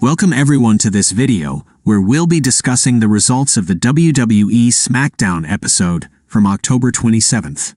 Welcome everyone to this video, where we'll be discussing the results of the WWE SmackDown episode from October 27th.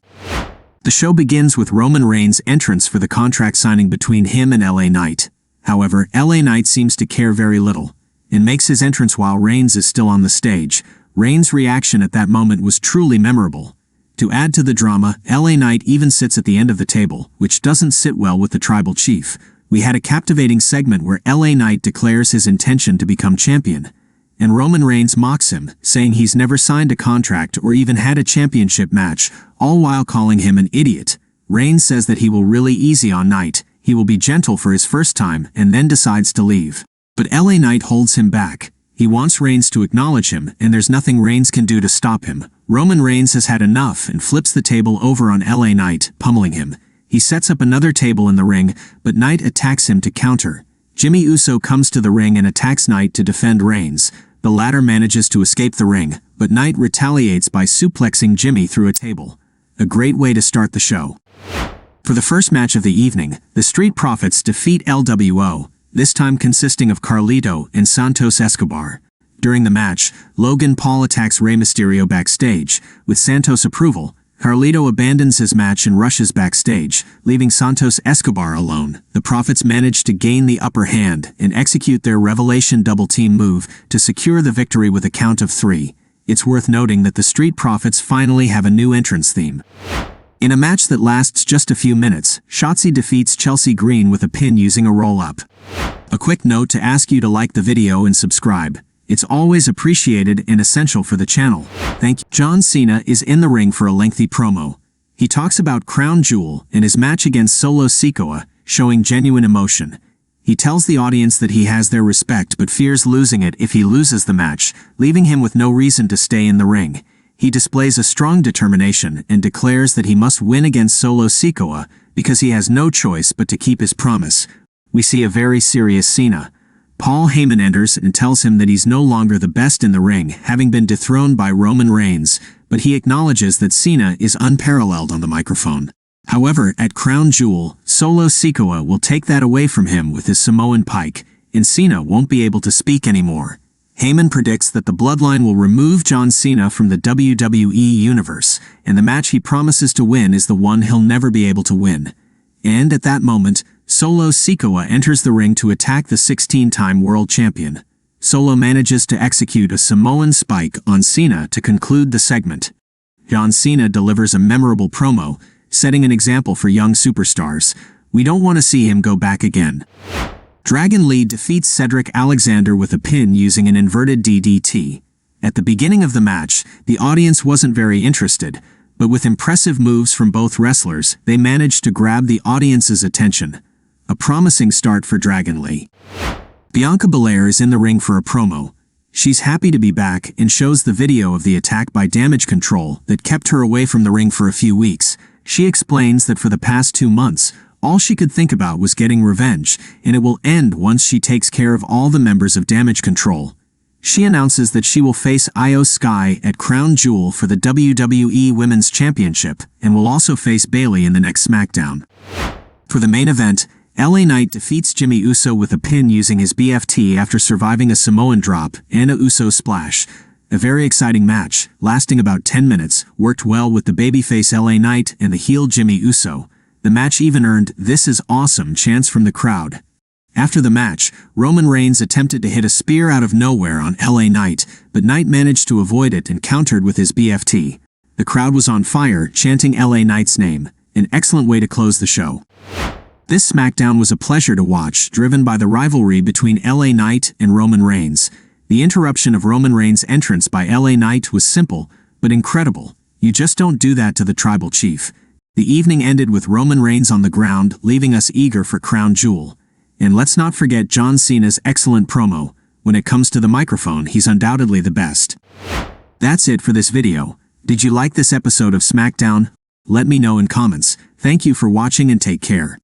The show begins with Roman Reigns' entrance for the contract signing between him and LA Knight. However, LA Knight seems to care very little, and makes his entrance while Reigns is still on the stage. Reigns' reaction at that moment was truly memorable. To add to the drama, LA Knight even sits at the end of the table, which doesn't sit well with the tribal chief. We had a captivating segment where LA Knight declares his intention to become champion, and Roman Reigns mocks him, saying he's never signed a contract or even had a championship match, all while calling him an idiot. Reigns says that he will really easy on Knight, he will be gentle for his first time, and then decides to leave. But LA Knight holds him back. He wants Reigns to acknowledge him, and there's nothing Reigns can do to stop him. Roman Reigns has had enough and flips the table over on LA Knight, pummeling him. He sets up another table in the ring, but Knight attacks him to counter. Jimmy Uso comes to the ring and attacks Knight to defend Reigns. The latter manages to escape the ring, but Knight retaliates by suplexing Jimmy through a table. A great way to start the show. For the first match of the evening, the Street Profits defeat LWO, this time consisting of Carlito and Santos Escobar. During the match, Logan Paul attacks Rey Mysterio backstage. With Santos' approval, Carlito abandons his match and rushes backstage, leaving Santos Escobar alone. The Profits manage to gain the upper hand and execute their Revelation double-team move to secure the victory with a count of 3. It's worth noting that the Street Profits finally have a new entrance theme. In a match that lasts just a few minutes, Shotzi defeats Chelsea Green with a pin using a roll-up. A quick note to ask you to like the video and subscribe. It's always appreciated and essential for the channel. Thank you. John Cena is in the ring for a lengthy promo. He talks about Crown Jewel and his match against Solo Sikoa, showing genuine emotion. He tells the audience that he has their respect but fears losing it if he loses the match, leaving him with no reason to stay in the ring. He displays a strong determination and declares that he must win against Solo Sikoa because he has no choice but to keep his promise. We see a very serious Cena. Paul Heyman enters and tells him that he's no longer the best in the ring, having been dethroned by Roman Reigns, but he acknowledges that Cena is unparalleled on the microphone. However, at Crown Jewel, Solo Sikoa will take that away from him with his Samoan pike, and Cena won't be able to speak anymore. Heyman predicts that the Bloodline will remove John Cena from the WWE Universe, and the match he promises to win is the one he'll never be able to win. And at that moment, Solo Sikoa enters the ring to attack the 16-time world champion. Solo manages to execute a Samoan spike on Cena to conclude the segment. John Cena delivers a memorable promo, setting an example for young superstars. We don't want to see him go back again. Dragon Lee defeats Cedric Alexander with a pin using an inverted DDT. At the beginning of the match, the audience wasn't very interested, but with impressive moves from both wrestlers, they managed to grab the audience's attention. A promising start for Dragon Lee. Bianca Belair is in the ring for a promo. She's happy to be back and shows the video of the attack by Damage Control that kept her away from the ring for a few weeks. She explains that for the past 2 months, all she could think about was getting revenge, and it will end once she takes care of all the members of Damage Control. She announces that she will face Io Sky at Crown Jewel for the WWE Women's Championship and will also face Bayley in the next SmackDown. For the main event, LA Knight defeats Jimmy Uso with a pin using his BFT after surviving a Samoan drop and a Uso splash. A very exciting match, lasting about 10 minutes, worked well with the babyface LA Knight and the heel Jimmy Uso. The match even earned "This is awesome" chants from the crowd. After the match, Roman Reigns attempted to hit a spear out of nowhere on LA Knight, but Knight managed to avoid it and countered with his BFT. The crowd was on fire, chanting LA Knight's name. An excellent way to close the show. This SmackDown was a pleasure to watch, driven by the rivalry between LA Knight and Roman Reigns. The interruption of Roman Reigns' entrance by LA Knight was simple, but incredible. You just don't do that to the tribal chief. The evening ended with Roman Reigns on the ground, leaving us eager for Crown Jewel. And let's not forget John Cena's excellent promo. When it comes to the microphone, he's undoubtedly the best. That's it for this video. Did you like this episode of SmackDown? Let me know in comments. Thank you for watching and take care.